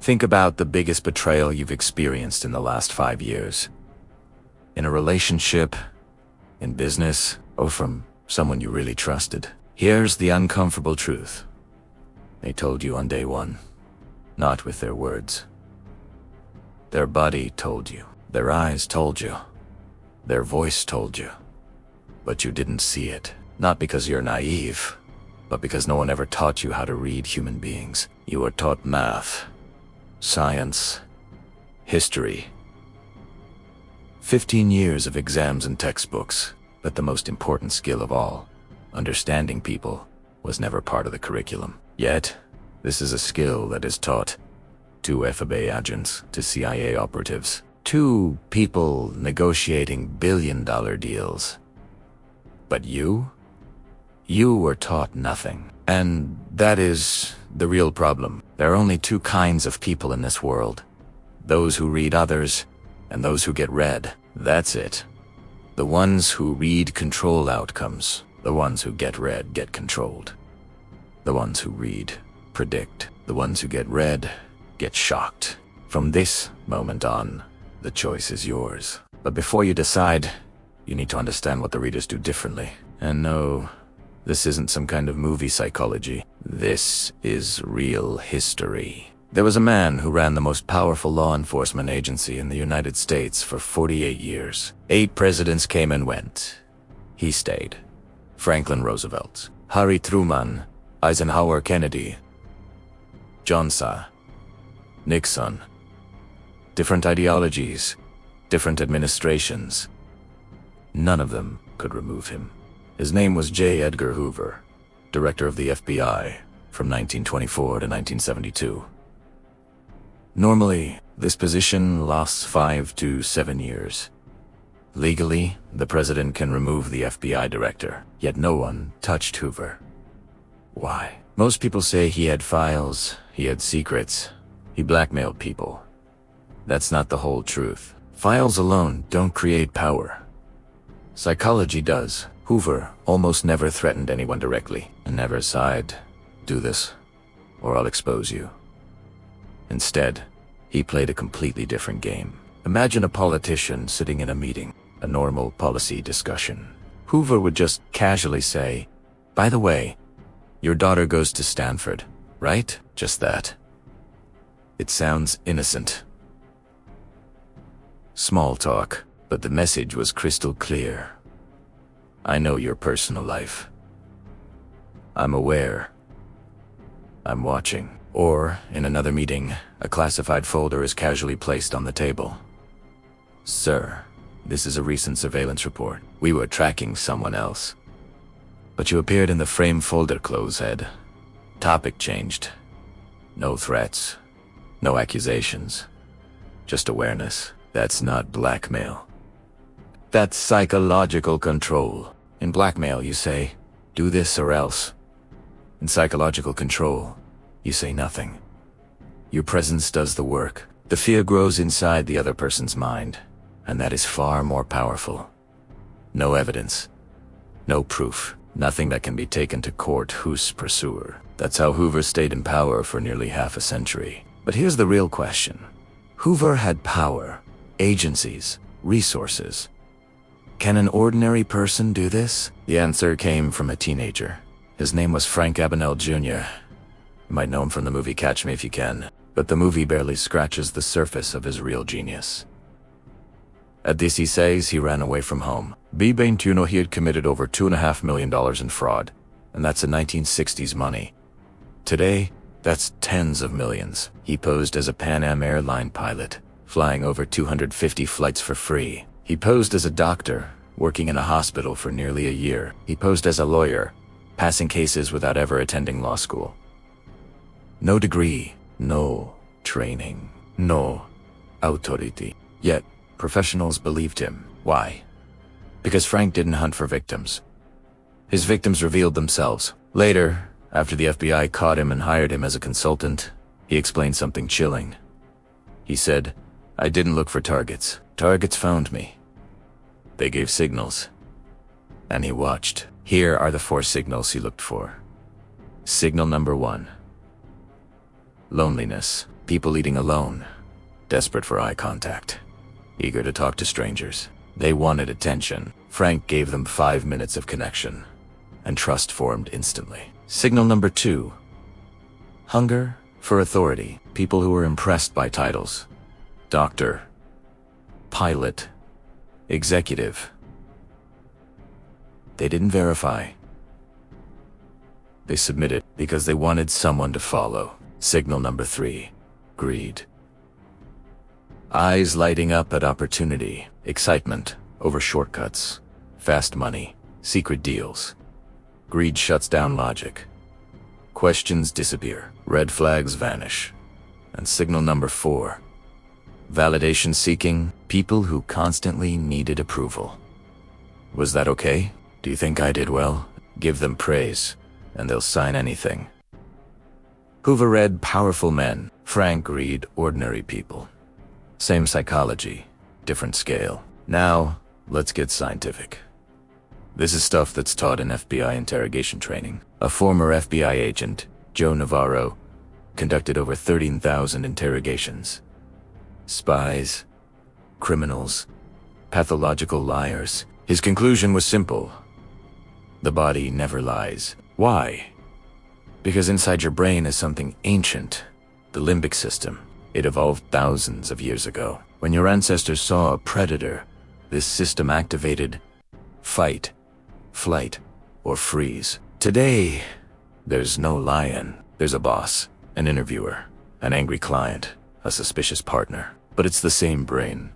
Think about the biggest betrayal you've experienced in the last 5 years. In a relationship, in business, or from someone you really trusted. Here's the uncomfortable truth. They told you on day one, not with their words. Their body told you, their eyes told you, their voice told you. But you didn't see it, not because you're naive, but because no one ever taught you how to read human beings. You were taught math, science, history. 15 years of exams and textbooks, but the most important skill of all, understanding people, was never part of the curriculum. Yet, this is a skill that is taught to FBI agents, to CIA operatives, to people negotiating billion-dollar deals. But you were taught nothing. And that is the real problem. There are only two kinds of people in this world. Those who read others, and those who get read. That's it. The ones who read control outcomes. The ones who get read get controlled. The ones who read predict. The ones who get read get shocked. From this moment on, the choice is yours. But before you decide, you need to understand what the readers do differently. And no, this isn't some kind of movie psychology. This is real history. There was a man who ran the most powerful law enforcement agency in the United States for 48 years. 8 presidents came and went. He stayed. Franklin Roosevelt, Harry Truman, Eisenhower Kennedy, Johnson, Nixon. Different ideologies, different administrations. None of them could remove him. His name was J. Edgar Hoover, director of the FBI from 1924 to 1972. Normally, this position lasts 5 to 7 years. Legally, the president can remove the FBI director, yet no one touched Hoover. Why? Most people say he had files, he had secrets, he blackmailed people. That's not the whole truth. Files alone don't create power. Psychology does. Hoover almost never threatened anyone directly, and never sighed, "Do this, or I'll expose you." Instead, he played a completely different game. Imagine a politician sitting in a meeting, a normal policy discussion. Hoover would just casually say, "By the way, your daughter goes to Stanford, right?" Just that. It sounds innocent. Small talk, but the message was crystal clear. I know your personal life. I'm aware. I'm watching. Or, in another meeting, a classified folder is casually placed on the table. "Sir, this is a recent surveillance report. We were tracking someone else. But you appeared in the frame folder close head. Topic changed. No threats. No accusations. Just awareness. That's not blackmail. That's psychological control. In blackmail, you say, "Do this or else." In psychological control, you say nothing. Your presence does the work. The fear grows inside the other person's mind, and that is far more powerful. No evidence. No proof. Nothing that can be taken to court whose pursuer. That's how Hoover stayed in power for nearly half a century. But here's the real question. Hoover had power, agencies, resources. Can an ordinary person do this? The answer came from a teenager. His name was Frank Abagnale Jr. You might know him from the movie Catch Me If You Can, but the movie barely scratches the surface of his real genius. At 16 he ran away from home. B-21 he had committed over $2.5 million in fraud, and that's in 1960s money. Today, that's tens of millions. He posed as a Pan Am airline pilot, flying over 250 flights for free. He posed as a doctor, working in a hospital for nearly a year. He posed as a lawyer, passing cases without ever attending law school. No degree, no training, no authority. Yet, professionals believed him. Why? Because Frank didn't hunt for victims. His victims revealed themselves. Later, after the FBI caught him and hired him as a consultant, he explained something chilling. He said, "I didn't look for targets. Targets found me. They gave signals." And he watched. Here are the 4 signals he looked for. Signal number 1. Loneliness. People eating alone, desperate for eye contact, eager to talk to strangers. They wanted attention. Frank gave them 5 minutes of connection, and trust formed instantly. Signal number 2. Hunger for authority. People who were impressed by titles. Doctor, pilot, executive. They didn't verify. They submitted because they wanted someone to follow. Signal number 3. Greed. Eyes lighting up at opportunity. Excitement over shortcuts. Fast money. Secret deals. Greed shuts down logic. Questions disappear. Red flags vanish. And signal number 4. Validation seeking. People who constantly needed approval. Was that okay? Do you think I did well? Give them praise, and they'll sign anything. Hoover read powerful men. Frank read ordinary people. Same psychology, different scale. Now, let's get scientific. This is stuff that's taught in FBI interrogation training. A former FBI agent, Joe Navarro, conducted over 13,000 interrogations. Spies, criminals, pathological liars. His conclusion was simple. The body never lies. Why? Because inside your brain is something ancient, the limbic system. It evolved thousands of years ago. When your ancestors saw a predator, this system activated fight, flight, or freeze. Today, there's no lion. There's a boss, an interviewer, an angry client, a suspicious partner. But it's the same brain,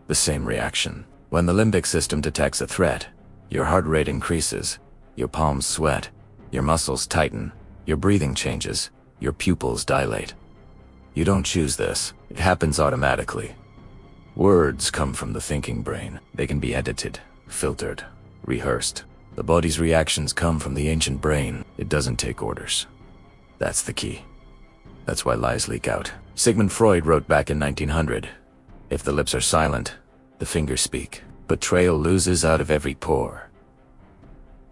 the same reaction. When the limbic system detects a threat, your heart rate increases, your palms sweat, your muscles tighten, your breathing changes, your pupils dilate. You don't choose this. It happens automatically. Words come from the thinking brain. They can be edited, filtered, rehearsed. The body's reactions come from the ancient brain. It doesn't take orders. That's the key. That's why lies leak out. Sigmund Freud wrote back in 1900, if the lips are silent, the fingers speak. Betrayal loses out of every pore.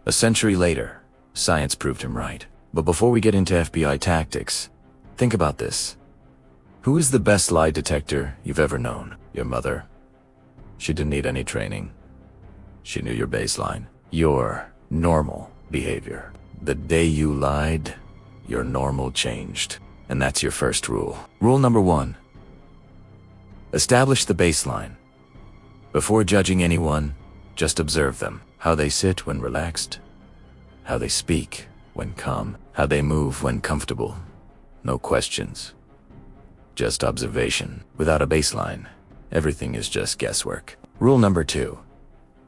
A century later, science proved him right. But before we get into FBI tactics, think about this. Who is the best lie detector you've ever known? Your mother. She didn't need any training. She knew your baseline, your normal behavior. The day you lied, your normal changed. And that's your first rule. Rule number 1. Establish the baseline. Before judging anyone, just observe them. How they sit when relaxed. How they speak when calm. How they move when comfortable. No questions. Just observation. Without a baseline, everything is just guesswork. Rule number 2.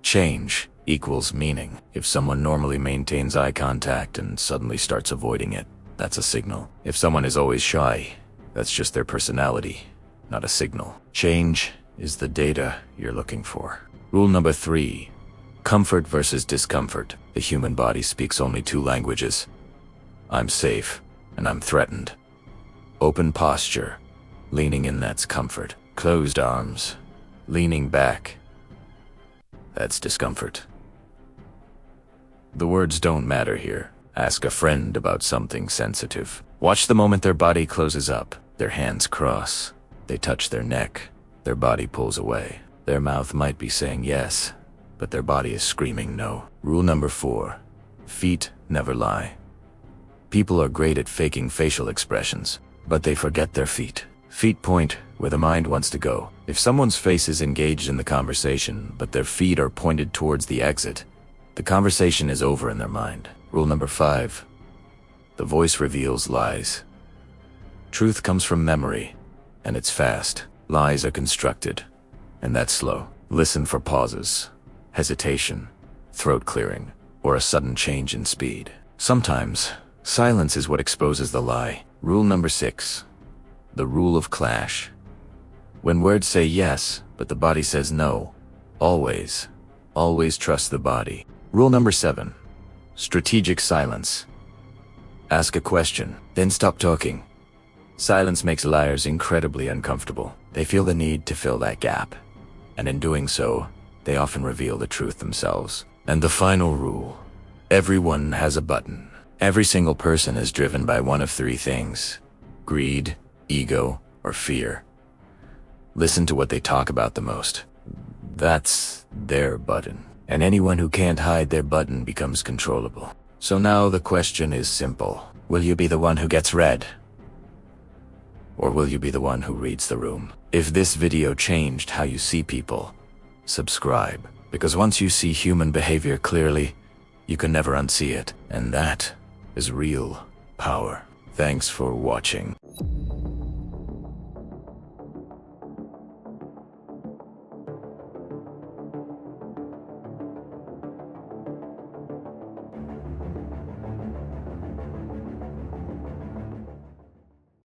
Change equals meaning. If someone normally maintains eye contact and suddenly starts avoiding it, that's a signal. If someone is always shy, that's just their personality, not a signal. Change is the data you're looking for. Rule number 3. Comfort versus discomfort. The human body speaks only 2 languages. I'm safe, and I'm threatened. Open posture. Leaning in, that's comfort. Closed arms. Leaning back. That's discomfort. The words don't matter here. Ask a friend about something sensitive. Watch the moment their body closes up. Their hands cross. They touch their neck. Their body pulls away. Their mouth might be saying yes, but their body is screaming no. Rule number 4. Feet never lie. People are great at faking facial expressions, but they forget their feet. Feet point where the mind wants to go. If someone's face is engaged in the conversation, but their feet are pointed towards the exit, the conversation is over in their mind. Rule number 5. The voice reveals lies. Truth comes from memory, and it's fast. Lies are constructed, and that's slow. Listen for pauses, hesitation, throat clearing, or a sudden change in speed. Sometimes, silence is what exposes the lie. Rule number 6. The rule of clash. When words say yes, but the body says no, always trust the body. Rule number 7. Strategic silence. Ask a question, then stop talking. Silence makes liars incredibly uncomfortable. They feel the need to fill that gap, and in doing so, they often reveal the truth themselves. And the final rule. Everyone has a button. Every single person is driven by one of 3 things: greed, ego, or fear. Listen to what they talk about the most. That's their button. And anyone who can't hide their button becomes controllable. So now the question is simple. Will you be the one who gets read? Or will you be the one who reads the room? If this video changed how you see people, subscribe. Because once you see human behavior clearly, you can never unsee it. And that is real power. Thanks for watching.